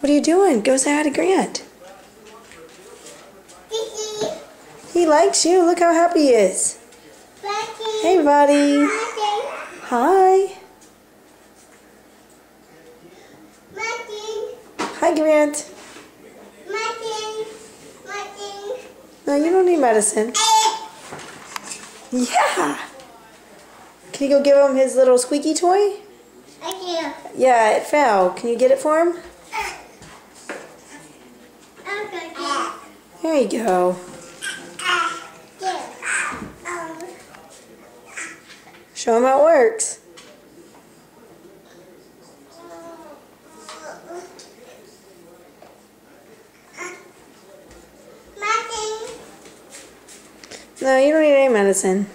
What are you doing? Go say hi to Grant. He likes you. Look how happy he is. Hey, buddy. Hi. Hi, Grant. No, you don't need medicine. Yeah. Can you go give him his little squeaky toy? Yeah, it fell. Can you get it for him? There you go. Show him how it works. No, you don't need any medicine.